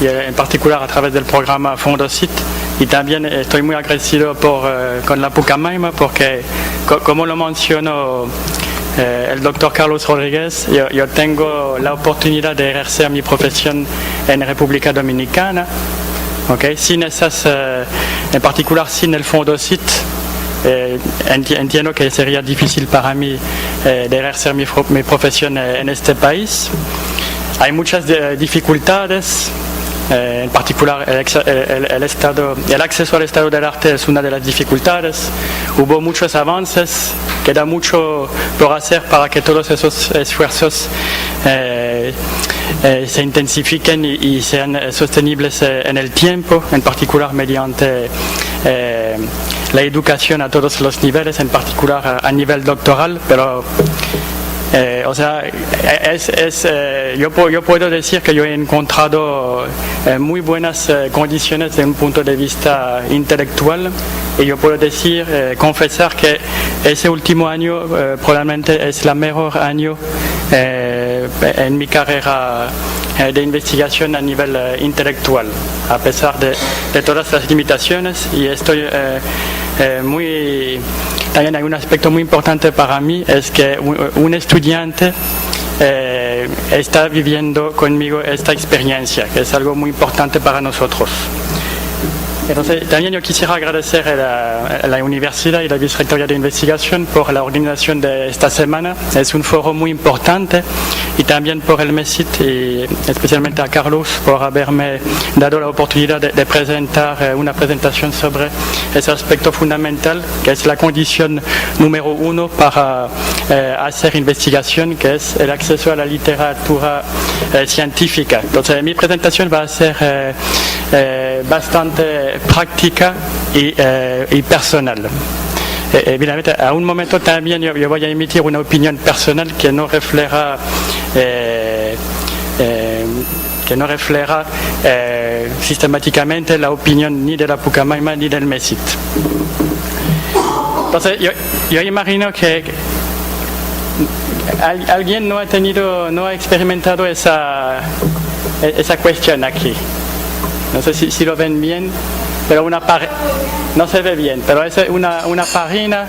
y en particular a través del programa Fondosit. Y también estoy muy agradecido con la Pucamaima porque, como lo mencionó el doctor Carlos Rodríguez, yo tengo la oportunidad de ejercer mi profesión en República Dominicana. Okay. Sin esas, en particular sin el Fondosit, entiendo que sería difícil para mí de ejercer mi profesión en este país. Hay muchas dificultades, en particular el acceso al estado del arte es una de las dificultades. Hubo muchos avances, queda mucho por hacer para que todos esos esfuerzos se intensifiquen y sean sostenibles en el tiempo, en particular mediante la educación a todos los niveles, en particular a nivel doctoral, pero o sea, yo puedo decir que yo he encontrado muy buenas condiciones desde un punto de vista intelectual y yo puedo confesar que ese último año probablemente es el mejor año en mi carrera de investigación a nivel intelectual, a pesar de todas las limitaciones, y estoy también hay un aspecto muy importante para mí, es que un estudiante está viviendo conmigo esta experiencia, que es algo muy importante para nosotros. Entonces, también yo quisiera agradecer a la Universidad y la Vicerrectoría de Investigación por la organización de esta semana. Es un foro muy importante, y también por el MESIT y especialmente a Carlos por haberme dado la oportunidad de presentar una presentación sobre ese aspecto fundamental, que es la condición número 1 para hacer investigación, que es el acceso a la literatura científica. Entonces, mi presentación va a ser bastante práctica y personal. Evidentemente, a un momento también yo voy a emitir una opinión personal que no refleja sistemáticamente la opinión ni de la Pucamaima ni del MESIT. Entonces, yo imagino que alguien no ha experimentado esa cuestión aquí. No sé si lo ven bien, pero no se ve bien, pero es una página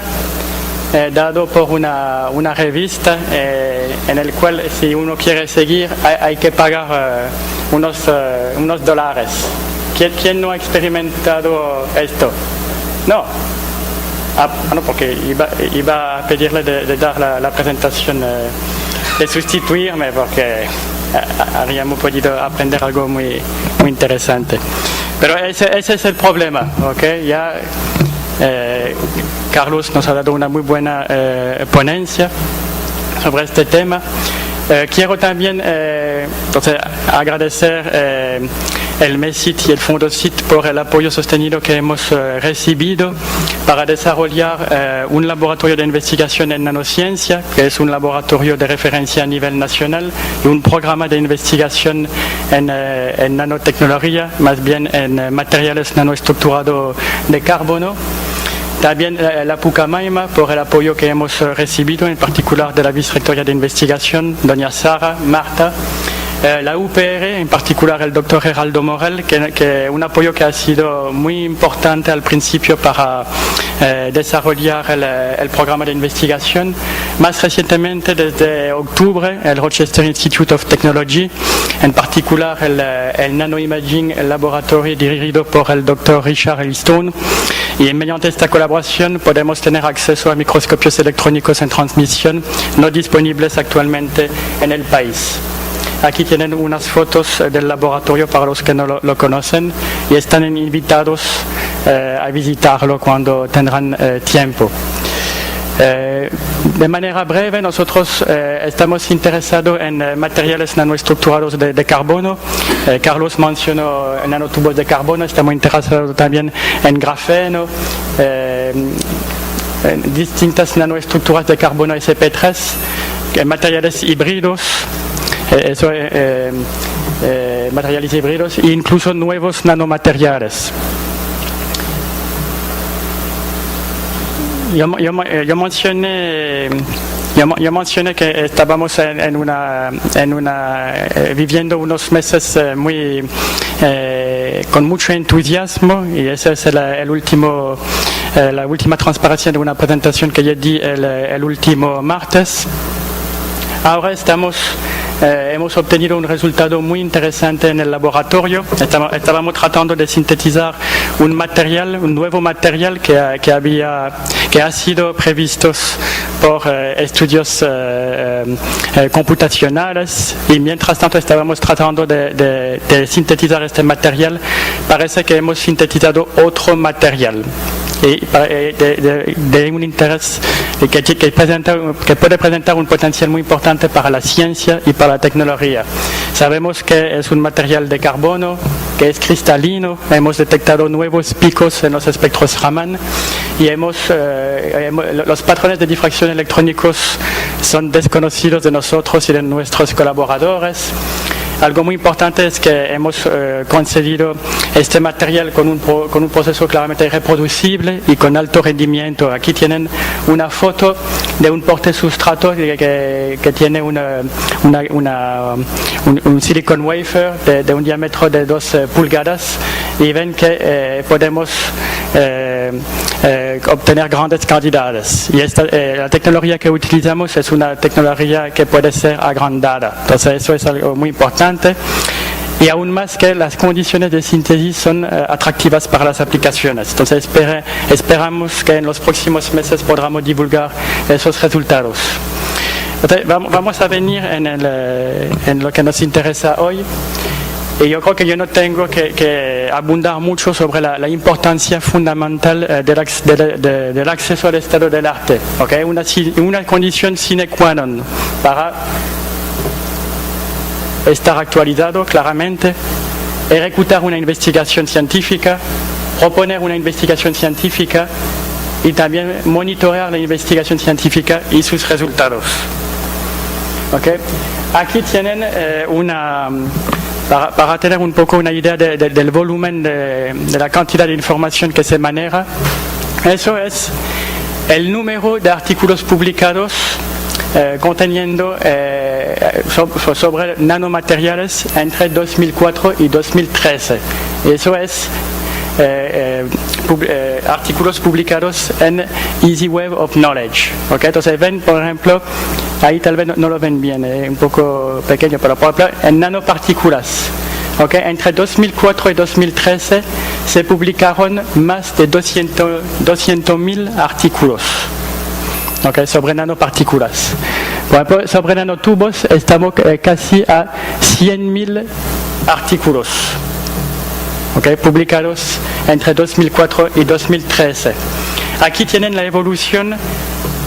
dado por una revista en el cual, si uno quiere seguir, hay que pagar unos dólares. ¿Quién no ha experimentado esto? No. No, porque iba a pedirle de dar la presentación, de sustituirme, porque habríamos podido aprender algo muy interesante. Pero ese es el problema, ¿ok? Ya Carlos nos ha dado una muy buena ponencia sobre este tema. Quiero también entonces, agradecer el MESIT y el Fondosit por el apoyo sostenido que hemos recibido para desarrollar un laboratorio de investigación en nanociencia, que es un laboratorio de referencia a nivel nacional, y un programa de investigación en nanotecnología, más bien en materiales nanoestructurados de carbono. También la Pucamaima por el apoyo que hemos recibido, en particular de la Vicerrectoría de Investigación, doña Sara, Marta. La UPR, en particular el doctor Geraldo Morel, que un apoyo que ha sido muy importante al principio para desarrollar el programa de investigación. Más recientemente, desde octubre, el Rochester Institute of Technology, en particular el Nanoimaging Laboratory dirigido por el doctor Richard Elliston. Y mediante esta colaboración podemos tener acceso a microscopios electrónicos en transmisión no disponibles actualmente en el país. Aquí tienen unas fotos del laboratorio para los que no lo conocen, y están invitados a visitarlo cuando tendrán tiempo. De manera breve, nosotros estamos interesados en materiales nanoestructurados de carbono. Carlos mencionó nanotubos de carbono, estamos interesados también en grafeno, distintas nanoestructuras de carbono SP3, materiales híbridos. Materiales híbridos e incluso nuevos nanomateriales. Yo mencioné yo mencioné que estábamos viviendo unos meses con mucho entusiasmo, y esa es la última transparencia de una presentación que yo di el último martes. Ahora hemos obtenido un resultado muy interesante en el laboratorio. Estábamos tratando de sintetizar un nuevo material que ha sido previsto por estudios computacionales, y mientras tanto estábamos tratando de sintetizar este material. Parece que hemos sintetizado otro material de un interés que puede presentar un potencial muy importante para la ciencia y para la tecnología. Sabemos que es un material de carbono, que es cristalino. Hemos detectado nuevos picos en los espectros Raman, y los patrones de difracción electrónicos son desconocidos de nosotros y de nuestros colaboradores. Algo muy importante es que hemos conseguido este material con un proceso claramente reproducible y con alto rendimiento. Aquí tienen una foto de un porte-sustrato que tiene un silicon wafer de un diámetro de 2 pulgadas, y ven que podemos obtener grandes cantidades. Y la tecnología que utilizamos es una tecnología que puede ser agrandada. Entonces eso es algo muy importante. Y aún más que las condiciones de síntesis son atractivas para las aplicaciones. Entonces esperamos que en los próximos meses podamos divulgar esos resultados. Entonces, vamos a venir en lo que nos interesa hoy. Y yo creo que yo no tengo que abundar mucho sobre la importancia fundamental del acceso al estado del arte. ¿Okay? Una condición sine qua non para estar actualizado claramente, ejecutar una investigación científica, proponer una investigación científica y también monitorear la investigación científica y sus resultados. ¿Okay? Aquí tienen para tener un poco una idea del volumen de la cantidad de información que se maneja. Eso es el número de artículos publicados conteniendo sobre nanomateriales entre 2004 y 2013. Eso es artículos publicados en Easy Web of Knowledge. ¿Okay? Entonces ven, por ejemplo, ahí tal vez no lo ven bien, un poco pequeño, pero por ejemplo, en nanopartículas. Okay? Entre 2004 y 2013 se publicaron más de 200.000 artículos. Okay, sobre nanopartículas. Por ejemplo, sobre nanotubos estamos casi a 100.000 artículos, okay, publicados entre 2004 y 2013. Aquí tienen la evolución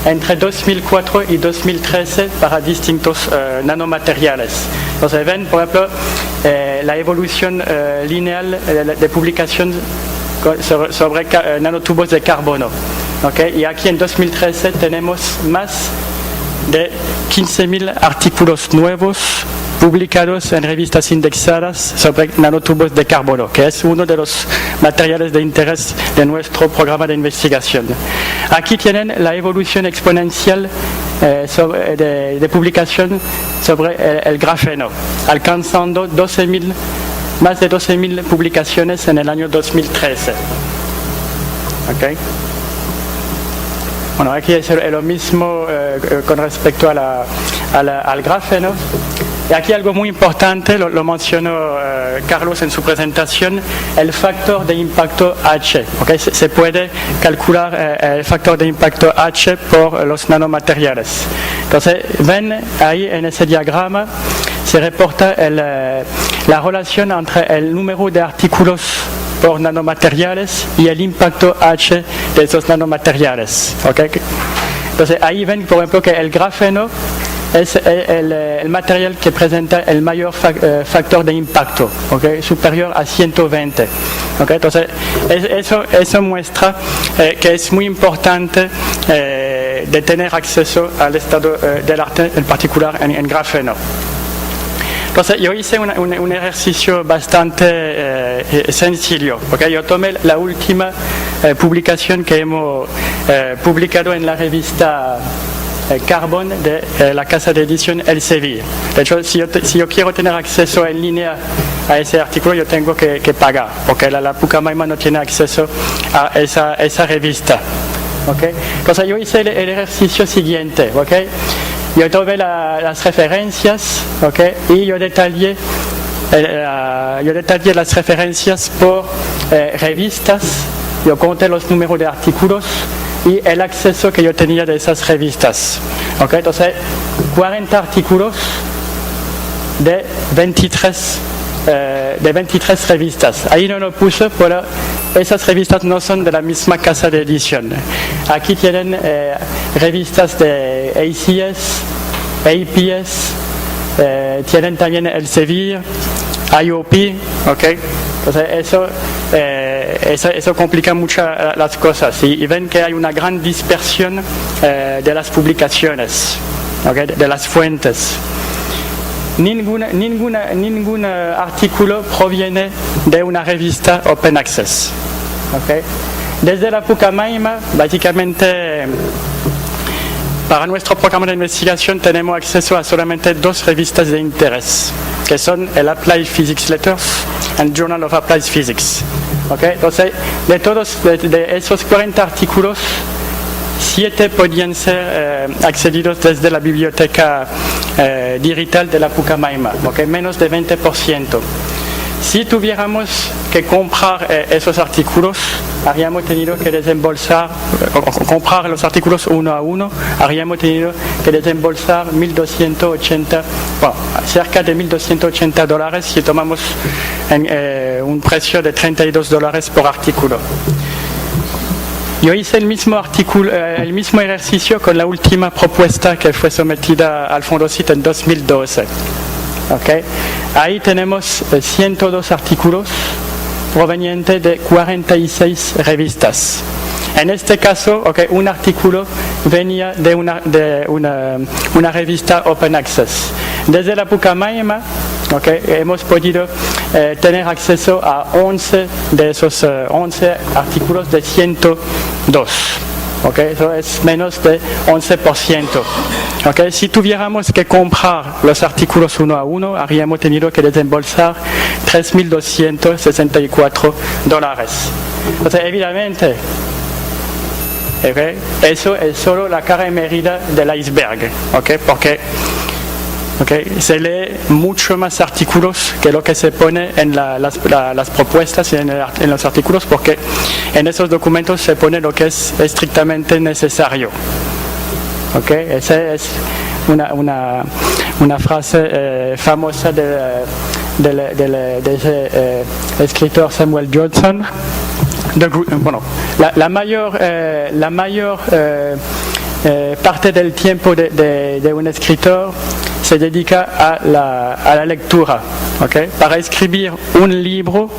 entre 2004 y 2013 para distintos nanomateriales. Entonces ven, por ejemplo, la evolución lineal de publicación sobre nanotubos de carbono. Okay, y aquí en 2013 tenemos más de 15.000 artículos nuevos publicados en revistas indexadas sobre nanotubos de carbono, que es uno de los materiales de interés de nuestro programa de investigación. Aquí tienen la evolución exponencial de publicación sobre el grafeno, alcanzando más de 12.000 publicaciones en el año 2013. Okay. Bueno, aquí es lo mismo con respecto al grafeno. Y aquí algo muy importante, lo mencionó Carlos en su presentación, el factor de impacto H. ¿Okay? Se puede calcular el factor de impacto H por los nanomateriales. Entonces, ven ahí en ese diagrama, se reporta la relación entre el número de artículos por nanomateriales y el impacto H de esos nanomateriales. ¿Okay? Entonces ahí ven, por ejemplo, que el grafeno es el material que presenta el mayor factor de impacto, ¿okay? Superior a 120. ¿Okay? Entonces eso muestra que es muy importante de tener acceso al estado del arte, en particular en grafeno. Entonces yo hice un ejercicio bastante sencillo, porque yo tomé la última publicación que hemos publicado en la revista carbón de la casa de edición Elsevier. De hecho, si yo quiero tener acceso en línea a ese artículo, yo tengo que pagar, porque la Pucamaima no tiene acceso a esa revista. ¿Okay? Entonces yo hice el ejercicio siguiente. ¿Okay? Yo tomé las referencias, ¿okay? Y yo detallé las referencias por revistas, yo conté los números de artículos y el acceso que yo tenía de esas revistas. ¿Okay? Entonces, 40 artículos de 23 revistas. Ahí no lo puse, pero esas revistas no son de la misma casa de edición. Aquí tienen revistas de ACS, APS, tienen también Elsevier, IOP, ¿ok? Entonces eso complica mucho las cosas y ven que hay una gran dispersión de las publicaciones, ¿okay? De las fuentes. Ningún artículo proviene de una revista Open Access. ¿Okay? Desde la Pucamaima, básicamente, para nuestro programa de investigación tenemos acceso a solamente 2 revistas de interés, que son el Applied Physics Letters y Journal of Applied Physics. ¿Okay? Entonces, de esos 40 artículos, 7 podían ser accedidos desde la biblioteca digital de la Pucamaima, ¿okay? Menos de 20%. Si tuviéramos que comprar esos artículos, habríamos tenido que desembolsar, comprar los artículos uno a uno, habríamos tenido que desembolsar cerca de $1,280 si tomamos un precio de $32 por artículo. Yo hice el mismo ejercicio con la última propuesta que fue sometida al Fondosit en 2012. ¿Okay? Ahí tenemos 102 artículos provenientes de 46 revistas. En este caso, okay, un artículo venía de una revista Open Access. Desde la Pucamaima, okay, hemos podido tener acceso a 11 de esos 11 artículos de 102. Okay, eso es menos de 11%. Okay, si tuviéramos que comprar los artículos uno a uno, habríamos tenido que desembolsar $3,264. Entonces, evidentemente, okay, eso es solo la cara emerida del iceberg, okay, porque se lee mucho más artículos que lo que se pone en las propuestas y en los artículos, porque en esos documentos se pone lo que es estrictamente necesario. ¿Okay? Esa es una frase famosa de ese escritor Samuel Johnson. La mayor parte del tiempo de un escritor se dedica a la lectura. ¿Okay? Para escribir un libro,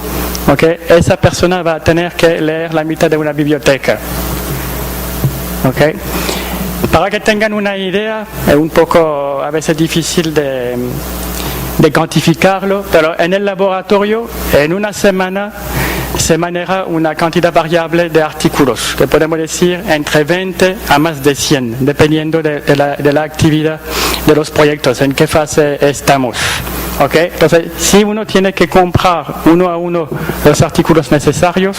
¿okay? Esa persona va a tener que leer la mitad de una biblioteca. ¿Okay? Para que tengan una idea, es un poco a veces difícil de cuantificarlo, pero en el laboratorio, en una semana, se maneja una cantidad variable de artículos, que podemos decir entre 20 a más de 100, dependiendo de la actividad de los proyectos, en qué fase estamos. ¿Okay? Entonces, si uno tiene que comprar uno a uno los artículos necesarios,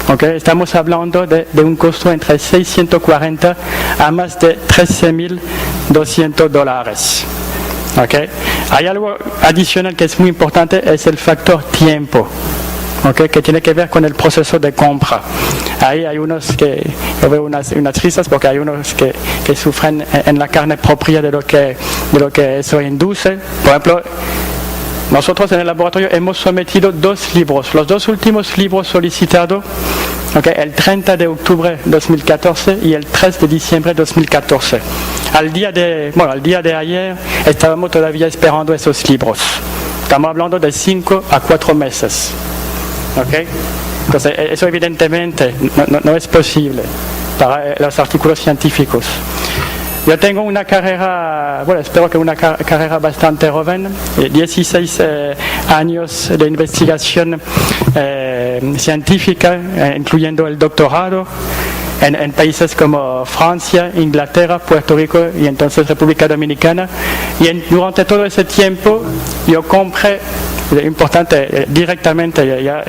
¿okay? Estamos hablando de un costo entre $640 a más de $13,200. ¿Okay? Hay algo adicional que es muy importante, es el factor tiempo. Okay, que tiene que ver con el proceso de compra. Ahí hay unos que, yo veo unas risas porque hay unos que sufren en la carne propia de lo que eso induce. Por ejemplo, nosotros en el laboratorio hemos sometido 2 libros, los 2 últimos libros solicitados, okay, el 30 de octubre de 2014 y el 3 de diciembre de 2014. Al día de ayer estábamos todavía esperando esos libros. Estamos hablando de 5 a 4 meses. ¿Okay? Entonces, eso evidentemente no es posible para los artículos científicos. Yo tengo una carrera, espero que una carrera bastante joven, 16 años de investigación científica, incluyendo el doctorado. en países como Francia, Inglaterra, Puerto Rico y entonces República Dominicana. Y durante todo ese tiempo yo compré, es importante, directamente, ya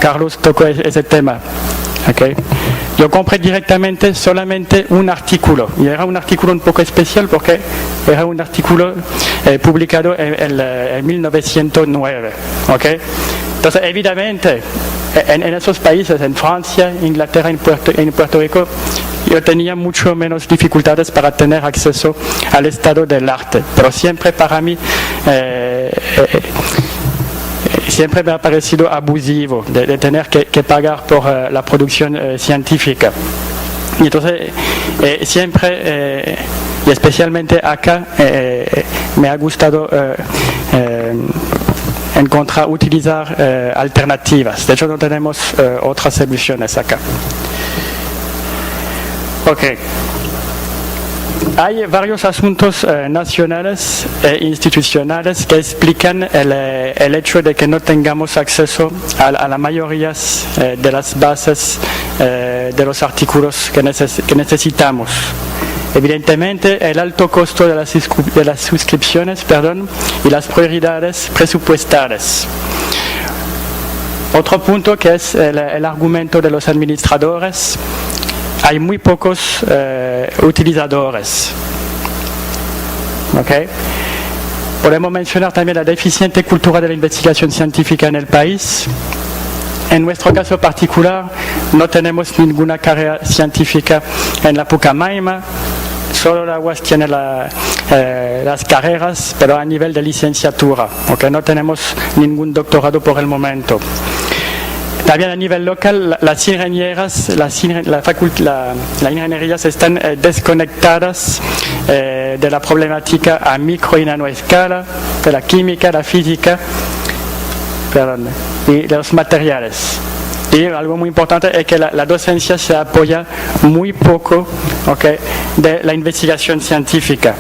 Carlos tocó ese tema. Okay. Yo compré directamente solamente un artículo, y era un artículo un poco especial porque era un artículo publicado en 1909. Okay. Entonces, evidentemente, en esos países, en Francia, Inglaterra, en Puerto Rico, yo tenía mucho menos dificultades para tener acceso al estado del arte, pero siempre para mí siempre me ha parecido abusivo de tener que pagar por la producción científica. Y entonces, siempre, y especialmente acá, me ha gustado utilizar alternativas. De hecho, no tenemos otras soluciones acá. Ok. Hay varios asuntos nacionales e institucionales que explican el hecho de que no tengamos acceso a la mayoría de las bases de los artículos que necesitamos. Evidentemente, el alto costo de las suscripciones y las prioridades presupuestarias. Otro punto que es el argumento de los administradores. Hay muy pocos utilizadores. ¿Okay? Podemos mencionar también la deficiente cultura de la investigación científica en el país. En nuestro caso particular, no tenemos ninguna carrera científica en la Pucamaima. Solo la UAS tiene las carreras, pero a nivel de licenciatura. ¿Okay? No tenemos ningún doctorado por el momento. También a nivel local, las ingenierías, la ingenierías están desconectadas de la problemática a micro y nanoescala, de la química, la física y de los materiales. Y algo muy importante es que la docencia se apoya muy poco, ¿okay?, de la investigación científica.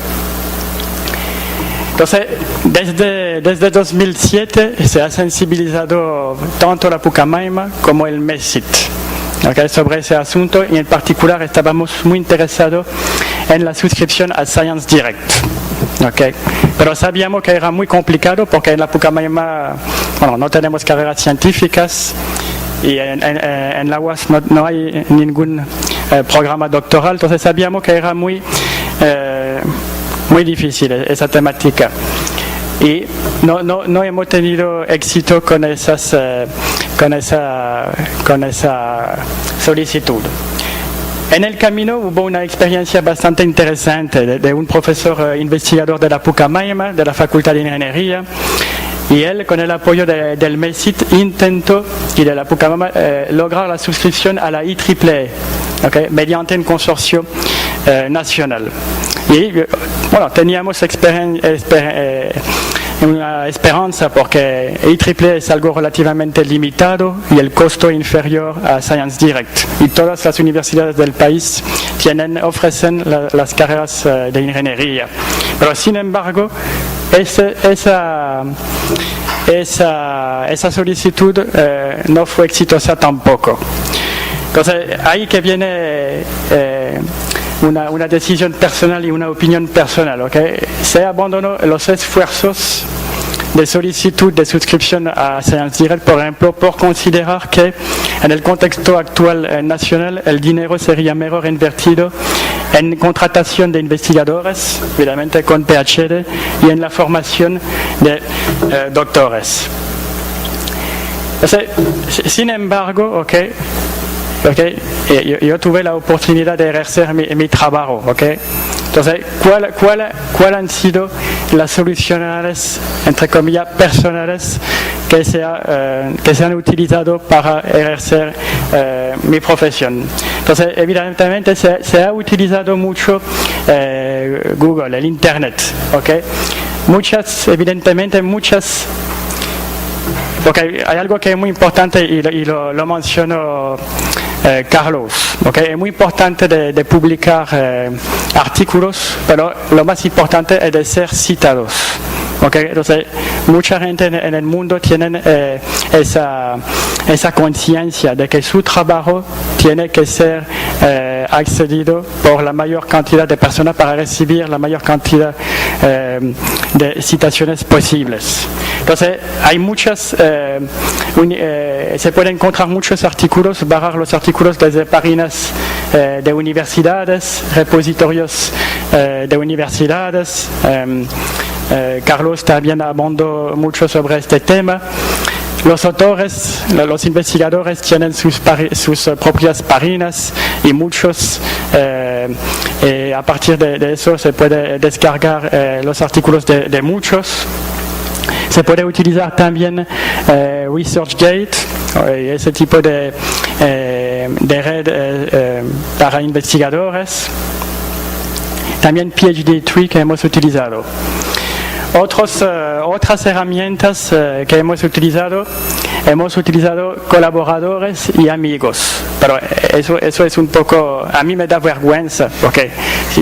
Entonces, desde 2007 se ha sensibilizado tanto la Pucamaima como el MESIT, ¿okay?, sobre ese asunto, y en particular estábamos muy interesados en la suscripción a Science Direct. Okay. Pero sabíamos que era muy complicado porque en la Pucamaima no tenemos carreras científicas y en la UAS no hay ningún programa doctoral, entonces sabíamos que era muy difícil esa temática y no hemos tenido éxito con esa solicitud. En el camino hubo una experiencia bastante interesante de un profesor investigador de la Pucamaima, de la Facultad de Ingeniería, y él, con el apoyo del MESIT, intentó, y de la Pucamaima, lograr la suscripción a la IEEE, ¿okay?, mediante un consorcio nacional. Y teníamos una esperanza porque IEEE es algo relativamente limitado y el costo inferior a Science Direct. Y todas las universidades del país ofrecen las carreras de ingeniería. Pero sin embargo, esa solicitud no fue exitosa tampoco. Entonces, ahí que viene una decisión personal y una opinión personal. ¿Okay? Se abandonó los esfuerzos de solicitud de suscripción a Science Direct, por ejemplo, por considerar que en el contexto actual nacional el dinero sería mejor invertido en contratación de investigadores, evidentemente con PhD, y en la formación de doctores. Entonces, sin embargo, yo tuve la oportunidad de ejercer mi trabajo. Entonces, ¿cuál han sido las soluciones, entre comillas, personales que se han utilizado para ejercer mi profesión? Entonces, evidentemente, se ha utilizado mucho Google, el Internet. Muchas. Porque hay algo que es muy importante y lo mencionó Carlos. Es muy importante de publicar artículos, pero lo más importante es de ser citados. Okay, entonces, mucha gente en el mundo tiene esa conciencia de que su trabajo tiene que ser accedido por la mayor cantidad de personas para recibir la mayor cantidad de citaciones posibles. Entonces, hay muchas, se pueden encontrar muchos artículos, bajar los artículos desde páginas de universidades, repositorios de universidades. Carlos también abundó mucho sobre este tema. Los autores, los investigadores tienen sus propias páginas y muchos, a partir de eso se puede descargar los artículos de muchos. Se puede utilizar también ResearchGate, ese tipo de red para investigadores. También PhD Tree que hemos utilizado. Otras herramientas que hemos utilizado colaboradores y amigos, pero eso es un poco, a mí me da vergüenza, porque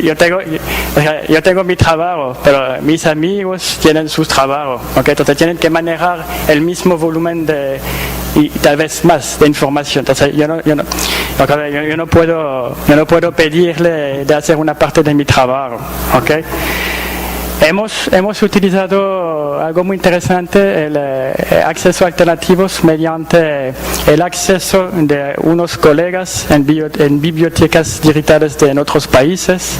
yo tengo mi trabajo, pero mis amigos tienen sus trabajos, okay? Entonces tienen que manejar el mismo volumen y tal vez más de información. Entonces yo no puedo pedirle de hacer una parte de mi trabajo, ¿okay? Hemos utilizado algo muy interesante, el acceso alternativos mediante el acceso de unos colegas en bibliotecas digitales de otros países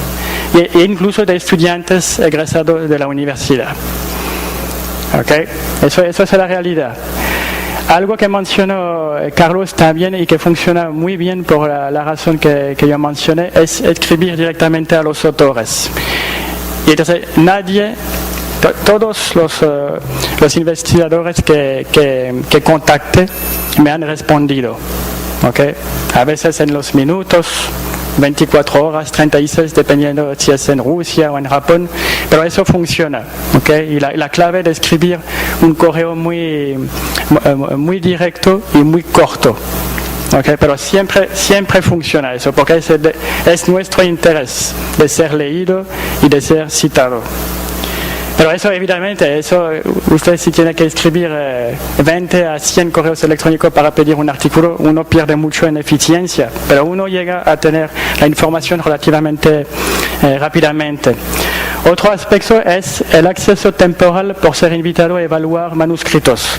e incluso de estudiantes egresados de la universidad. ¿Okay? Eso es la realidad. Algo que mencionó Carlos también y que funciona muy bien por la razón que yo mencioné es escribir directamente a los autores. Y entonces todos los investigadores que contacté me han respondido, ¿okay? A veces en los minutos, 24 horas, 36, dependiendo si es en Rusia o en Japón, pero eso funciona, ¿okay? Y la clave de escribir un correo muy directo y muy corto. Okay, pero siempre funciona eso, porque es nuestro interés de ser leído y de ser citado. Pero eso, evidentemente, usted si tiene que escribir 20 a 100 correos electrónicos para pedir un artículo, uno pierde mucho en eficiencia, pero uno llega a tener la información relativamente rápidamente. Otro aspecto es el acceso temporal por ser invitado a evaluar manuscritos.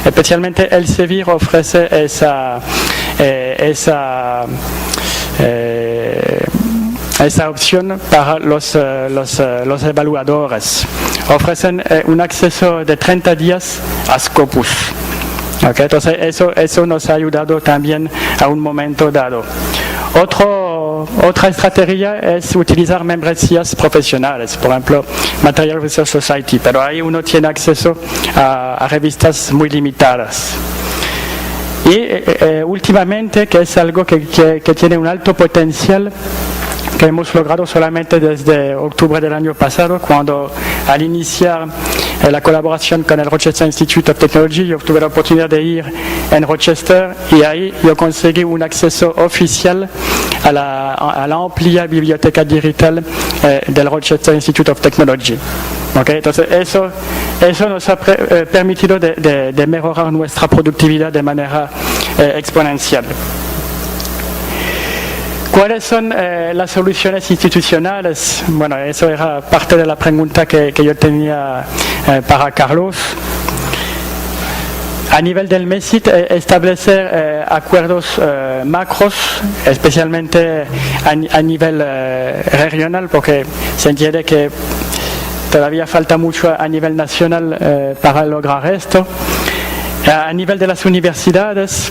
Especialmente Elsevier ofrece esa opción para los evaluadores. Ofrecen un acceso de 30 días a Scopus. Okay, entonces eso nos ha ayudado también a un momento dado. Otra estrategia es utilizar membresías profesionales, por ejemplo, Material Research Society, pero ahí uno tiene acceso a revistas muy limitadas. Y últimamente, que es algo que tiene un alto potencial, que hemos logrado solamente desde octubre del año pasado, cuando al iniciar la colaboración con el Rochester Institute of Technology, yo tuve la oportunidad de ir en Rochester y ahí yo conseguí un acceso oficial a la amplia biblioteca digital del Rochester Institute of Technology. Okay? Entonces eso nos ha permitido de mejorar nuestra productividad de manera exponencial. ¿Cuáles son las soluciones institucionales? Bueno, eso era parte de la pregunta que yo tenía para Carlos. A nivel del MESIT, establecer acuerdos macros, especialmente a nivel regional, porque se entiende que todavía falta mucho a nivel nacional para lograr esto. A nivel de las universidades,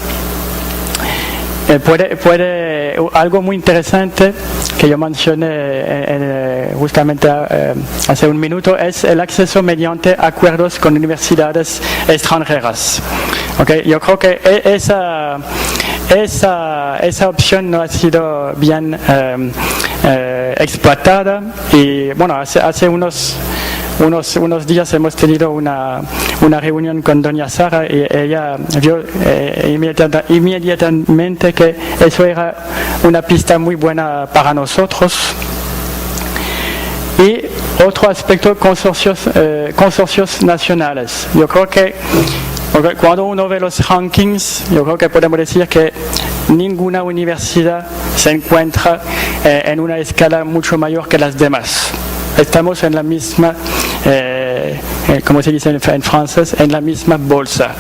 puede algo muy interesante que yo mencioné justamente hace un minuto es el acceso mediante acuerdos con universidades extranjeras. Okay, yo creo que esa opción no ha sido bien explotada y bueno, hace unos días hemos tenido una reunión con doña Sara y ella vio inmediatamente que eso era una pista muy buena para nosotros. Y otro aspecto, consorcios nacionales. Yo creo que cuando uno ve los rankings, yo creo que podemos decir que ninguna universidad se encuentra en una escala mucho mayor que las demás. Estamos en la misma, como se dice en francés, en la misma bolsa.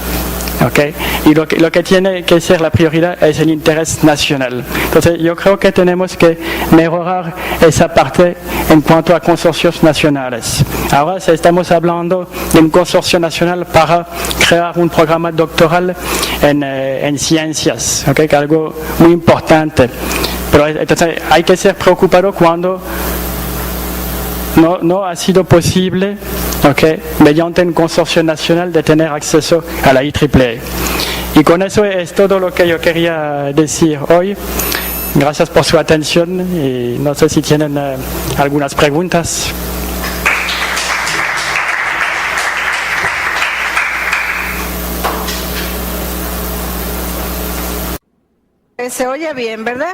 ¿Okay? Y lo que tiene que ser la prioridad es el interés nacional. Entonces yo creo que tenemos que mejorar esa parte en cuanto a consorcios nacionales. Ahora estamos hablando de un consorcio nacional para crear un programa doctoral en ciencias, ¿okay? Que es algo muy importante. Pero entonces hay que ser preocupado cuando no ha sido posible, ¿okay? Mediante un consorcio nacional, de tener acceso a la IEEE. Y con eso es todo lo que yo quería decir hoy. Gracias por su atención y no sé si tienen algunas preguntas. Se oye bien, ¿verdad?